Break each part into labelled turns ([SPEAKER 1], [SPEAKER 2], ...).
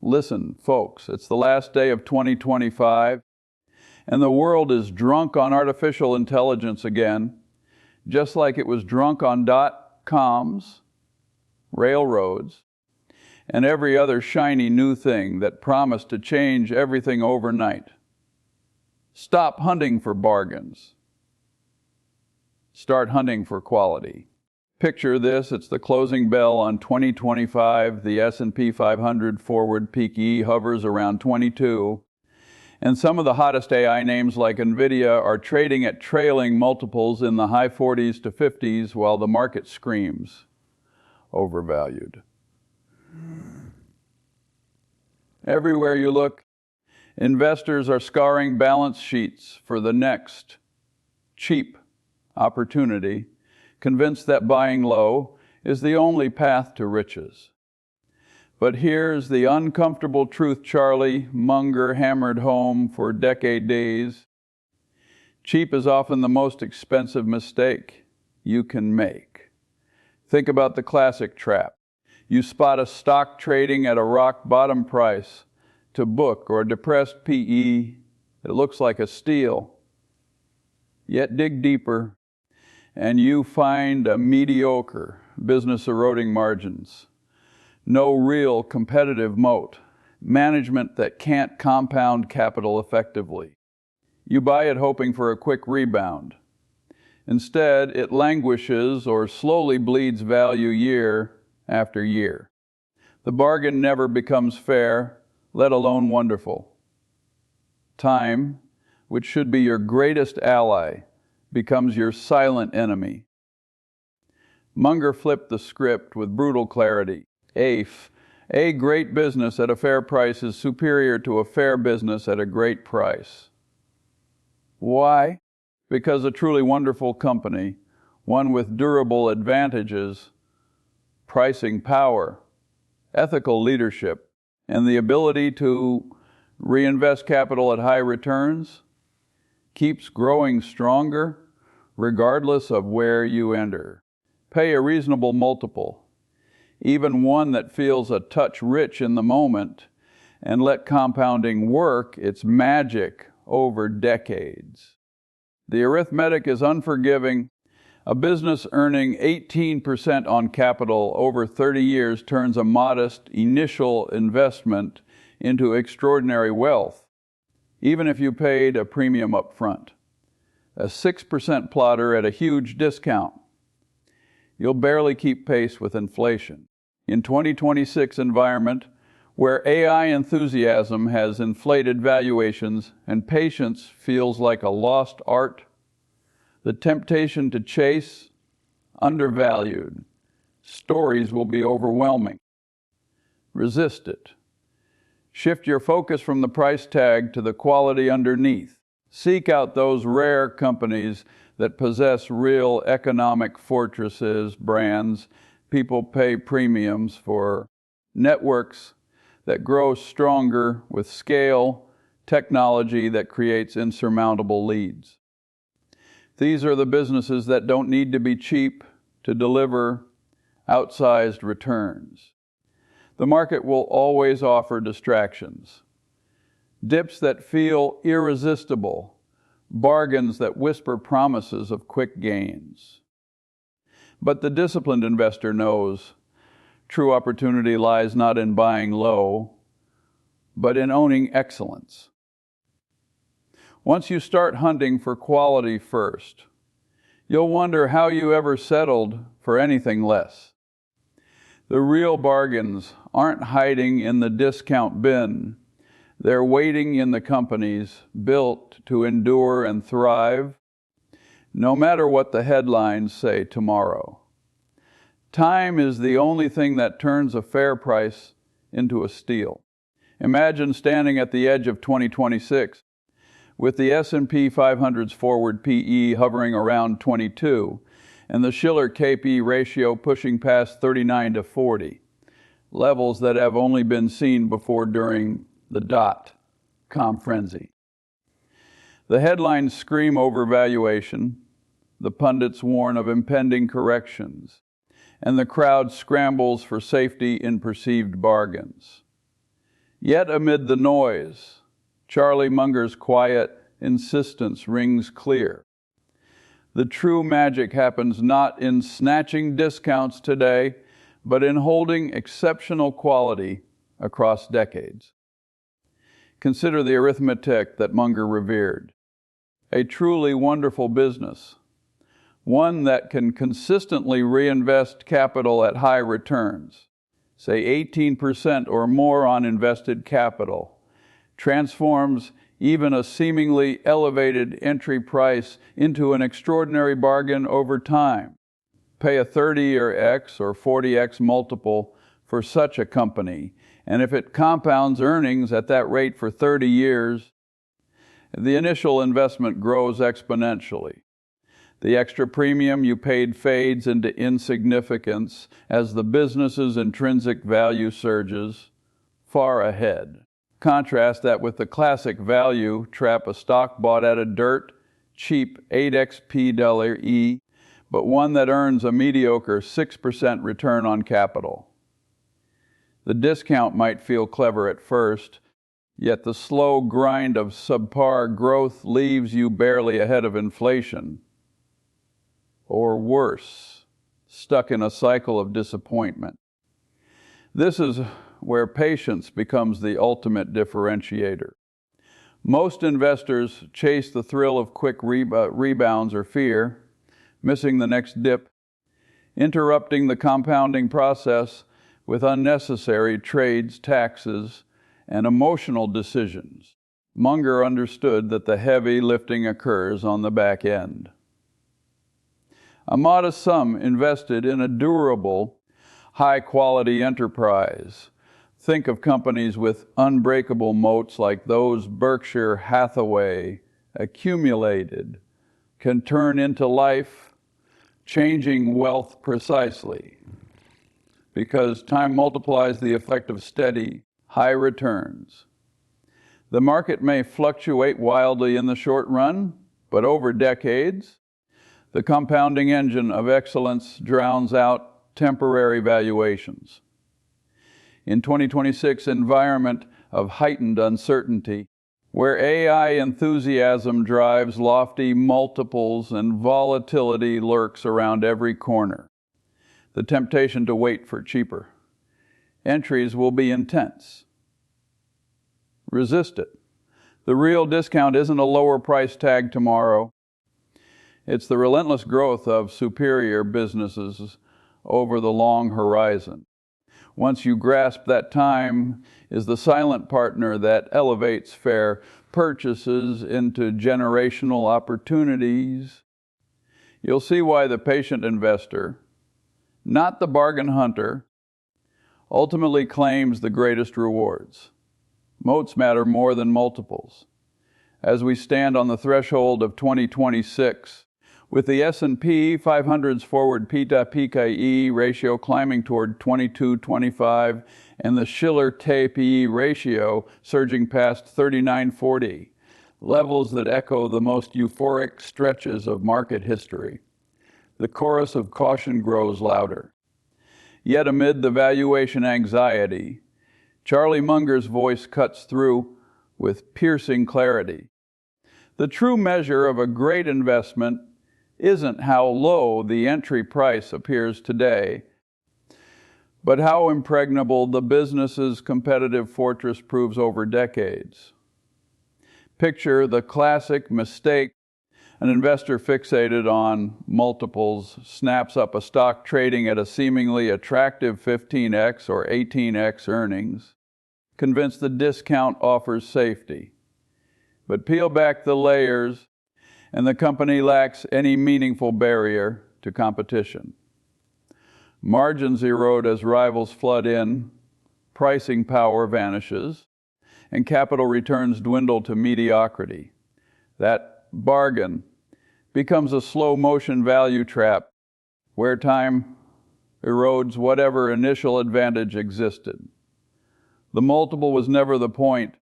[SPEAKER 1] Listen, folks, it's the last day of 2025, and the world is drunk on artificial intelligence again, just like it was drunk on .coms, railroads, and every other shiny new thing that promised to change everything overnight. Stop hunting for bargains. Start hunting for quality. Picture this, it's the closing bell on 2025, the S&P 500 forward peak E hovers around 22, and some of the hottest AI names like NVIDIA are trading at trailing multiples in the high 40s to 50s while the market screams, overvalued. Everywhere you look, investors are scouring balance sheets for the next cheap opportunity, convinced that buying low is the only path to riches. But here's the uncomfortable truth Charlie Munger hammered home for decade days. Cheap is often the most expensive mistake you can make. Think about the classic trap. You spot a stock trading at a rock bottom price to book or a depressed PE that looks like a steal. Yet dig deeper, and you find a mediocre business eroding margins, no real competitive moat, management that can't compound capital effectively. You buy it hoping for a quick rebound. Instead, it languishes or slowly bleeds value year after year. The bargain never becomes fair, let alone wonderful. Time, which should be your greatest ally, becomes your silent enemy. Munger flipped the script with brutal clarity. A great business at a fair price is superior to a fair business at a great price. Why? Because a truly wonderful company, one with durable advantages, pricing power, ethical leadership, and the ability to reinvest capital at high returns, keeps growing stronger regardless of where you enter. Pay a reasonable multiple, even one that feels a touch rich in the moment, and let compounding work its magic over decades. The arithmetic is unforgiving. A business earning 18% on capital over 30 years turns a modest initial investment into extraordinary wealth, even if you paid a premium up front. A 6% plotter at a huge discount. You'll barely keep pace with inflation. In 2026 environment, where AI enthusiasm has inflated valuations and patience feels like a lost art, the temptation to chase undervalued stories will be overwhelming. Resist it. Shift your focus from the price tag to the quality underneath. Seek out those rare companies that possess real economic fortresses, brands people pay premiums for, networks that grow stronger with scale, technology that creates insurmountable leads. These are the businesses that don't need to be cheap to deliver outsized returns. The market will always offer distractions. Dips that feel irresistible, bargains that whisper promises of quick gains. But the disciplined investor knows true opportunity lies not in buying low, but in owning excellence. Once you start hunting for quality first, you'll wonder how you ever settled for anything less. The real bargains aren't hiding in the discount bin. They're waiting in the companies built to endure and thrive, no matter what the headlines say tomorrow. Time is the only thing that turns a fair price into a steal. Imagine standing at the edge of 2026 with the S&P 500's forward PE hovering around 22 and the Shiller CAPE ratio pushing past 39 to 40, levels that have only been seen before during the dot-com frenzy. The headlines scream overvaluation, the pundits warn of impending corrections, and the crowd scrambles for safety in perceived bargains. Yet amid the noise, Charlie Munger's quiet insistence rings clear. The true magic happens not in snatching discounts today, but in holding exceptional quality across decades. Consider the Arithmetic that Munger revered. A truly wonderful business, one that can consistently reinvest capital at high returns, say 18% or more on invested capital, transforms even a seemingly elevated entry price into an extraordinary bargain over time. Pay a 30-year X or 40X multiple for such a company, and if it compounds earnings at that rate for 30 years, the initial investment grows exponentially. The extra premium you paid fades into insignificance as the business's intrinsic value surges far ahead. Contrast that with the classic value trap, a stock bought at a dirt cheap 8x P/E, but one that earns a mediocre 6% return on capital. The discount might feel clever at first, yet the slow grind of subpar growth leaves you barely ahead of inflation. Or worse, stuck in a cycle of disappointment. This is where patience becomes the ultimate differentiator. Most investors chase the thrill of quick rebounds or fear, missing the next dip, interrupting the compounding process with unnecessary trades, taxes, and emotional decisions. Munger understood that the heavy lifting occurs on the back end. A modest sum invested in a durable, high-quality enterprise. Think of companies with unbreakable moats like those Berkshire Hathaway accumulated, can turn into life, changing wealth precisely, because time multiplies the effect of steady, high returns. The market may fluctuate wildly in the short run, but over decades, the compounding engine of excellence drowns out temporary valuations. In 2026 environment of heightened uncertainty, where AI enthusiasm drives lofty multiples and volatility lurks around every corner, the temptation to wait for cheaper entries will be intense. Resist it. The real discount isn't a lower price tag tomorrow. It's the relentless growth of superior businesses over the long horizon. Once you grasp that time is the silent partner that elevates fair purchases into generational opportunities, you'll see why the patient investor, not the bargain hunter, ultimately claims the greatest rewards. Moats matter more than multiples. As we stand on the threshold of 2026, with the S&P 500's forward P/PKE ratio climbing toward 22.25 and the Shiller CAPE ratio surging past 39.40, levels that echo the most euphoric stretches of market history, the chorus of caution grows louder. Yet amid the valuation anxiety, Charlie Munger's voice cuts through with piercing clarity. The true measure of a great investment isn't how low the entry price appears today, but how impregnable the business's competitive fortress proves over decades. Picture the classic mistake. An investor fixated on multiples snaps up a stock trading at a seemingly attractive 15x or 18x earnings, convinced the discount offers safety. But peel back the layers, and the company lacks any meaningful barrier to competition. Margins erode as rivals flood in, pricing power vanishes, and capital returns dwindle to mediocrity. That bargain becomes a slow-motion value trap where time erodes whatever initial advantage existed. The multiple was never the point.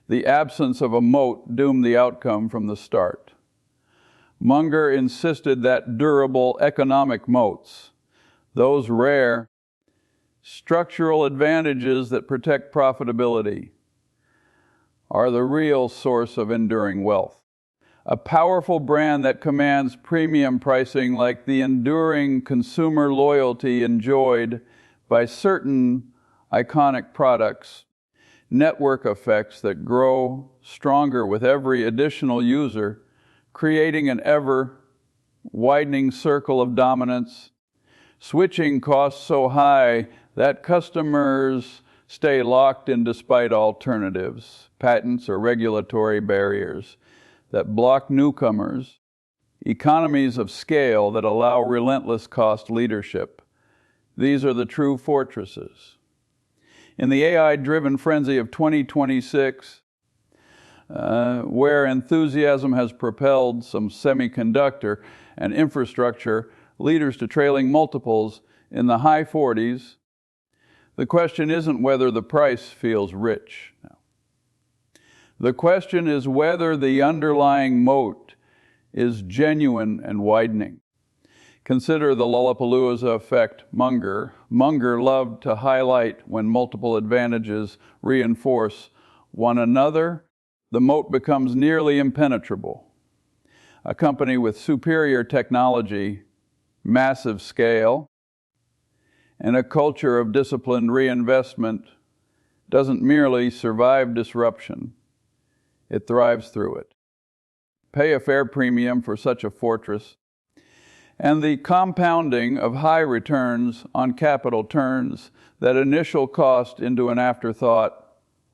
[SPEAKER 1] The absence of a moat doomed the outcome from the start. Munger insisted that durable economic moats, those rare, Structural advantages that protect profitability are the real source of enduring wealth. A powerful brand that commands premium pricing, like the enduring consumer loyalty enjoyed by certain iconic products, network effects that grow stronger with every additional user, creating an ever-widening circle of dominance, switching costs so high that customers stay locked in despite alternatives, patents or regulatory barriers that block newcomers, economies of scale that allow relentless cost leadership. These are the true fortresses. In the AI-driven frenzy of 2026, where enthusiasm has propelled some semiconductor and infrastructure leaders to trailing multiples in the high 40s, the question isn't whether the price feels rich. No. The question is whether the underlying moat is genuine and widening. Consider the Lollapalooza effect Munger. Munger loved to highlight when multiple advantages reinforce one another, the moat becomes nearly impenetrable. A company with superior technology, massive scale, and a culture of disciplined reinvestment doesn't merely survive disruption, it thrives through it. Pay a fair premium for such a fortress, and the compounding of high returns on capital turns that initial cost into an afterthought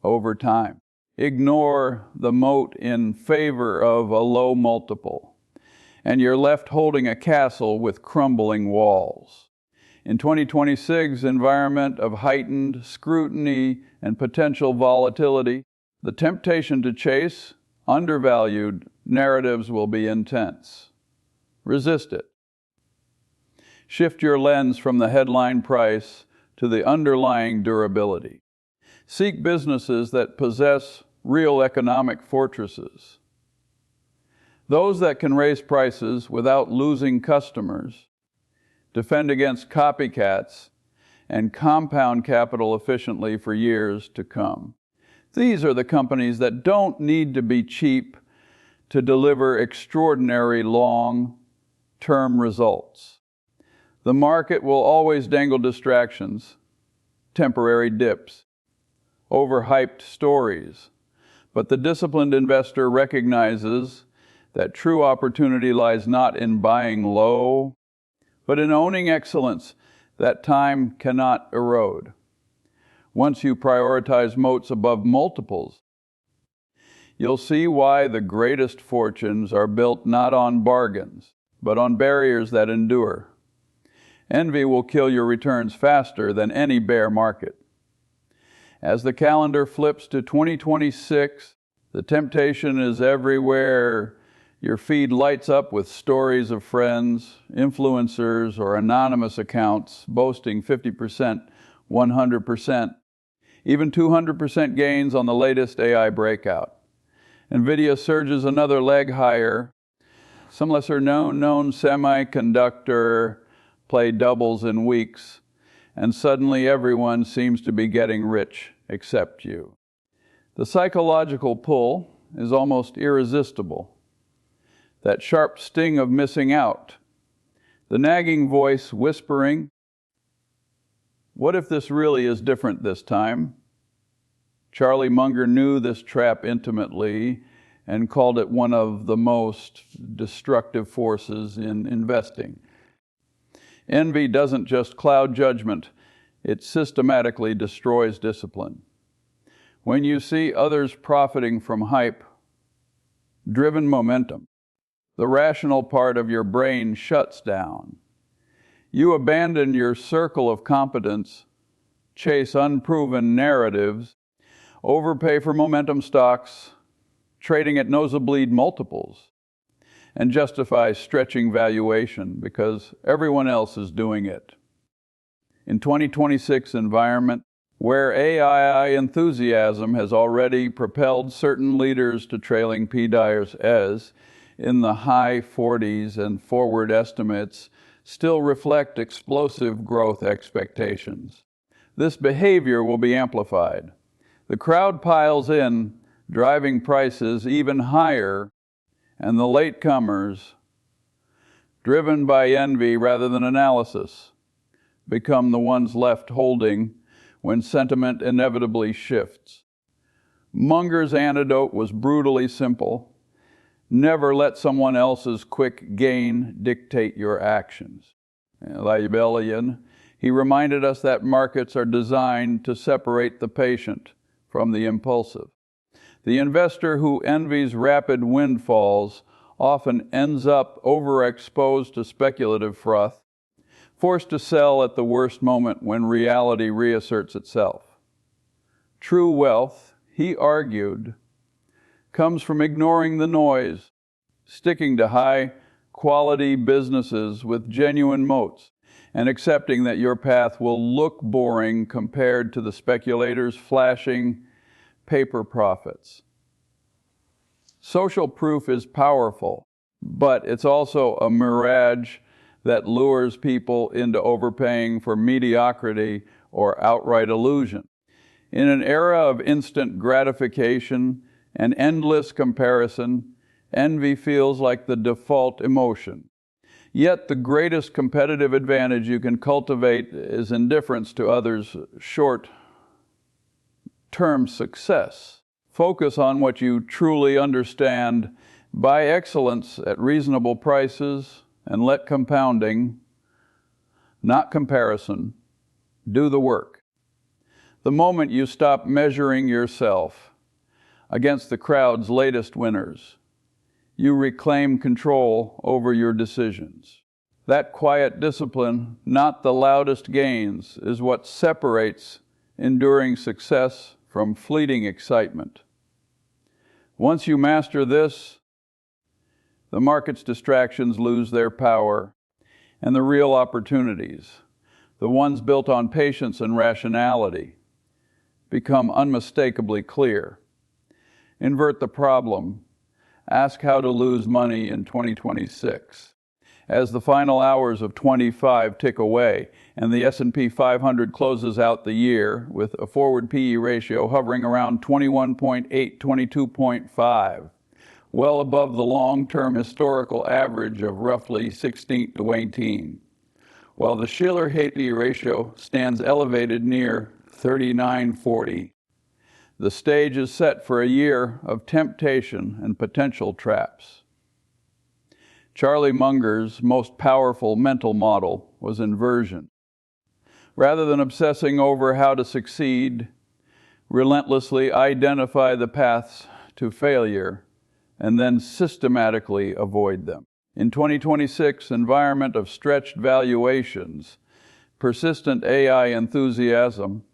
[SPEAKER 1] over time. Ignore the moat in favor of a low multiple, and you're left holding a castle with crumbling walls. In 2026's environment of heightened scrutiny and potential volatility, the temptation to chase undervalued narratives will be intense. Resist it. Shift your lens from the headline price to the underlying durability. Seek businesses that possess real economic fortresses. Those that can raise prices without losing customers, defend against copycats, and compound capital efficiently for years to come. These are the companies that don't need to be cheap to deliver extraordinary long-term results. The market will always dangle distractions, temporary dips, overhyped stories, but the disciplined investor recognizes that true opportunity lies not in buying low, but in owning excellence that time cannot erode. Once you prioritize moats above multiples, you'll see why the greatest fortunes are built not on bargains, but on barriers that endure. Envy will kill your returns faster than any bear market. As the calendar flips to 2026, the temptation is everywhere. Your feed lights up with stories of friends, influencers, or anonymous accounts boasting 50%, 100%, even 200% gains on the latest AI breakout. NVIDIA surges another leg higher. Some lesser known semiconductor play doubles in weeks, and suddenly everyone seems to be getting rich except you. The psychological pull is almost irresistible. That sharp sting of missing out, the nagging voice whispering, "What if this really is different this time?" Charlie Munger knew this trap intimately and called it one of the most destructive forces in investing. Envy doesn't just cloud judgment, it systematically destroys discipline. When you see others profiting from hype-driven momentum, the rational part of your brain shuts down. You abandon your circle of competence, chase unproven narratives, overpay for momentum stocks, trading at nosebleed multiples, and justify stretching valuation because everyone else is doing it. In 2026 environment, where AI enthusiasm has already propelled certain leaders to trailing P/Ds as in the high 40s and forward estimates still reflect explosive growth expectations. This behavior will be amplified. The crowd piles in, driving prices even higher, and the latecomers, driven by envy rather than analysis, become the ones left holding when sentiment inevitably shifts. Munger's antidote was brutally simple. Never let someone else's quick gain dictate your actions. Valuation, he reminded us that markets are designed to separate the patient from the impulsive. The investor who envies rapid windfalls often ends up overexposed to speculative froth, forced to sell at the worst moment when reality reasserts itself. True wealth, he argued, comes from ignoring the noise, sticking to high-quality businesses with genuine moats, and accepting that your path will look boring compared to the speculators' flashing paper profits. Social proof is powerful, but it's also a mirage that lures people into overpaying for mediocrity or outright illusion. In an era of instant gratification and endless comparison, envy feels like the default emotion. Yet the greatest competitive advantage you can cultivate is indifference to others' short-term success. Focus on what you truly understand, buy excellence at reasonable prices, and let compounding, not comparison, do the work. The moment you stop measuring yourself against the crowd's latest winners, you reclaim control over your decisions. That quiet discipline, not the loudest gains, is what separates enduring success from fleeting excitement. Once you master this, the market's distractions lose their power, and the real opportunities, the ones built on patience and rationality, become unmistakably clear. Invert the problem. Ask how to lose money in 2026. As the final hours of 25 tick away and the S&P 500 closes out the year with a forward PE ratio hovering around 21.8, 22.5, well above the long-term historical average of roughly 16 to 18, while the Shiller CAPE ratio stands elevated near 39.40. The stage is set for a year of temptation and potential traps. Charlie Munger's most powerful mental model was inversion. Rather than obsessing over how to succeed, relentlessly identify the paths to failure and then systematically avoid them. In 2026 environment of stretched valuations, persistent AI enthusiasm,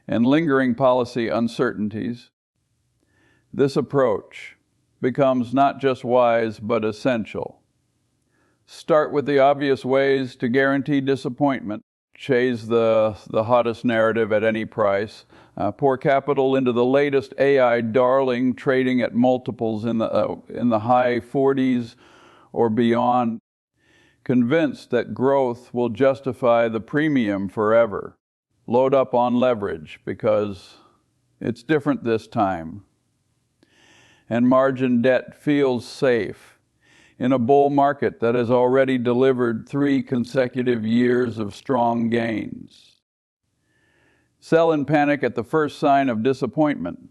[SPEAKER 1] and lingering policy uncertainties, this approach becomes not just wise but essential. Start with the obvious ways to guarantee disappointment. Chase the hottest narrative at any price. Pour capital into the latest AI darling trading at multiples in the high 40s or beyond. Convinced that growth will justify the premium forever. Load up on leverage because it's different this time. And margin debt feels safe in a bull market that has already delivered 3 consecutive years of strong gains. Sell in panic at the first sign of disappointment,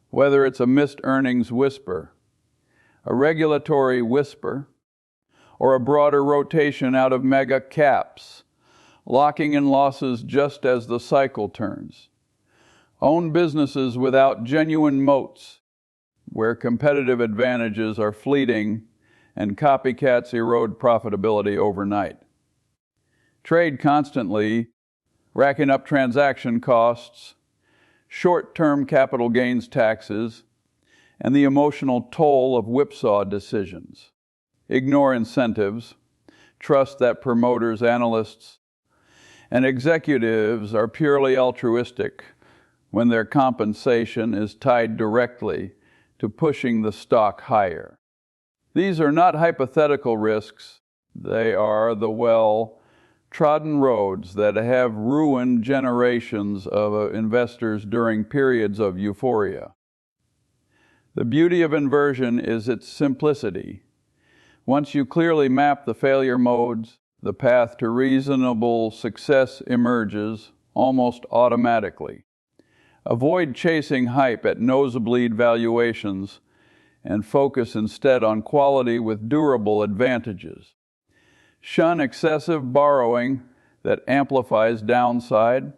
[SPEAKER 1] whether it's a missed earnings whisper, a regulatory whisper, or a broader rotation out of mega caps, locking in losses just as the cycle turns. Own businesses without genuine moats, where competitive advantages are fleeting and copycats erode profitability overnight. Trade constantly, racking up transaction costs, short-term capital gains taxes, and the emotional toll of whipsaw decisions. Ignore incentives, trust that promoters, analysts, and executives are purely altruistic when their compensation is tied directly to pushing the stock higher. These are not hypothetical risks. They are the trodden roads that have ruined generations of investors during periods of euphoria. The beauty of inversion is its simplicity. Once you clearly map the failure modes, the path to reasonable success emerges almost automatically. Avoid chasing hype at nosebleed valuations and focus instead on quality with durable advantages. Shun excessive borrowing that amplifies downside.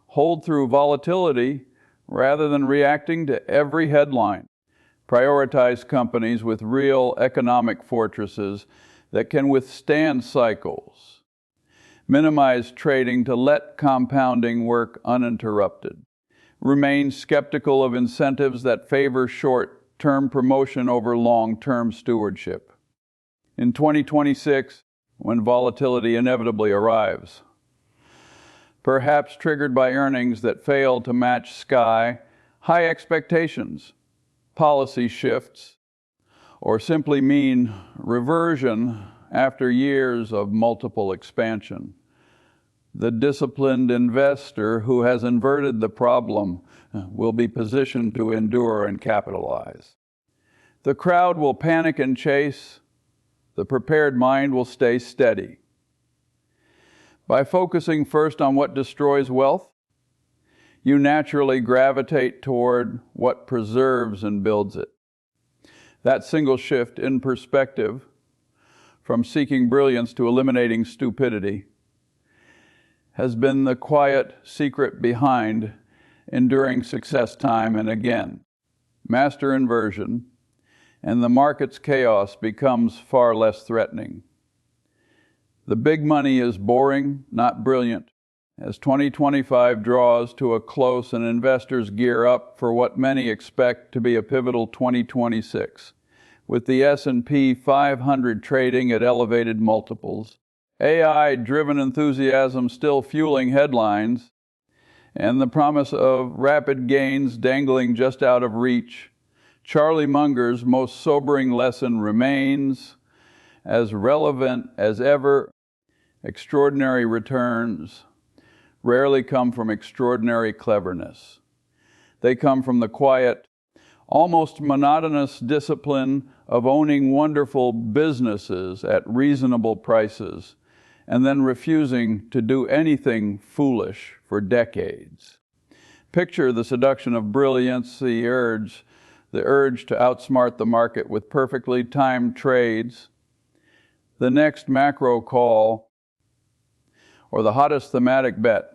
[SPEAKER 1] Hold through volatility rather than reacting to every headline. Prioritize companies with real economic fortresses that can withstand cycles. Minimize trading to let compounding work uninterrupted. Remain skeptical of incentives that favor short-term promotion over long-term stewardship. In 2026, when volatility inevitably arrives, perhaps triggered by earnings that fail to match sky-high expectations, policy shifts, or simply mean reversion after years of multiple expansion, the disciplined investor who has inverted the problem will be positioned to endure and capitalize. The crowd will panic and chase. The prepared mind will stay steady. By focusing first on what destroys wealth, you naturally gravitate toward what preserves and builds it. That single shift in perspective, from seeking brilliance to eliminating stupidity, has been the quiet secret behind enduring success time and again. Master inversion, and the market's chaos becomes far less threatening. The big money is boring, not brilliant. As 2025 draws to a close and investors gear up for what many expect to be a pivotal 2026, with the S&P 500 trading at elevated multiples, AI-driven enthusiasm still fueling headlines, and the promise of rapid gains dangling just out of reach, Charlie Munger's most sobering lesson remains as relevant as ever. Extraordinary returns rarely come from extraordinary cleverness. They come from the quiet, almost monotonous discipline of owning wonderful businesses at reasonable prices and then refusing to do anything foolish for decades. Picture the seduction of brilliance, the urge to outsmart the market with perfectly timed trades, the next macro call, or the hottest thematic bet.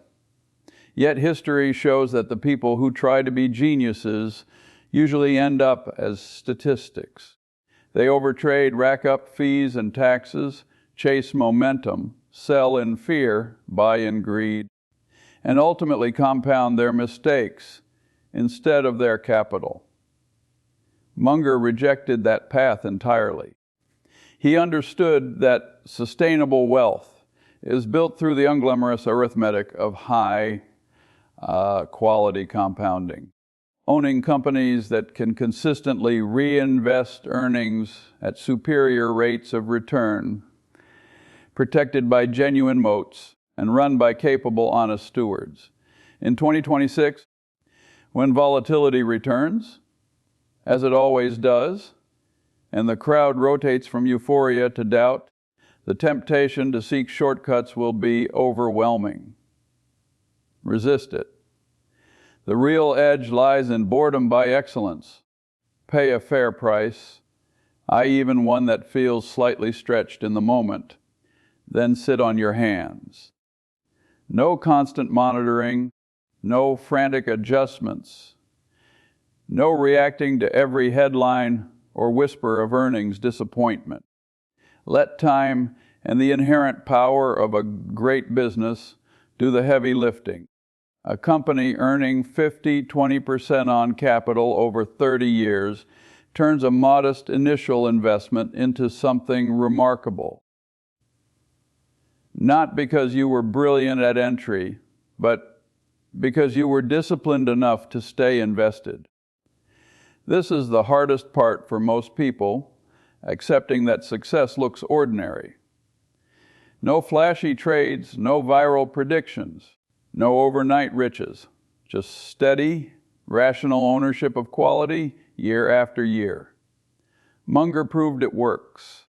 [SPEAKER 1] Yet history shows that the people who try to be geniuses usually end up as statistics. They overtrade, rack up fees and taxes, chase momentum, sell in fear, buy in greed, and ultimately compound their mistakes instead of their capital. Munger rejected that path entirely. He understood that sustainable wealth is built through the unglamorous arithmetic of high quality compounding. Owning companies that can consistently reinvest earnings at superior rates of return, protected by genuine moats, and run by capable, honest stewards. In 2026, when volatility returns, as it always does, and the crowd rotates from euphoria to doubt, the temptation to seek shortcuts will be overwhelming. Resist it. The real edge lies in boredom by excellence. Pay a fair price, even one that feels slightly stretched in the moment. Then sit on your hands. No constant monitoring, no frantic adjustments, no reacting to every headline or whisper of earnings disappointment. Let time and the inherent power of a great business do the heavy lifting. A company earning 20% on capital over 30 years turns a modest initial investment into something remarkable. Not because you were brilliant at entry, but because you were disciplined enough to stay invested. This is the hardest part for most people, accepting that success looks ordinary. No flashy trades, no viral predictions, no overnight riches, just steady, rational ownership of quality year after year. Munger proved it works.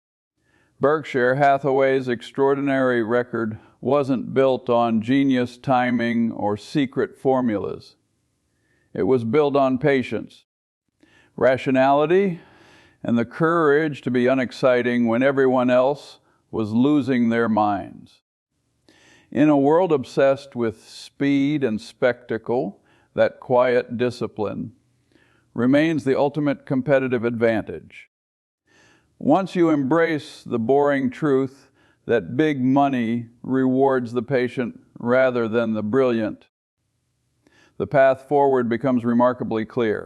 [SPEAKER 1] Berkshire Hathaway's extraordinary record wasn't built on genius timing or secret formulas. It was built on patience, rationality, and the courage to be unexciting when everyone else was losing their minds. In a world obsessed with speed and spectacle, that quiet discipline remains the ultimate competitive advantage. Once you embrace the boring truth that big money rewards the patient rather than the brilliant, the path forward becomes remarkably clear.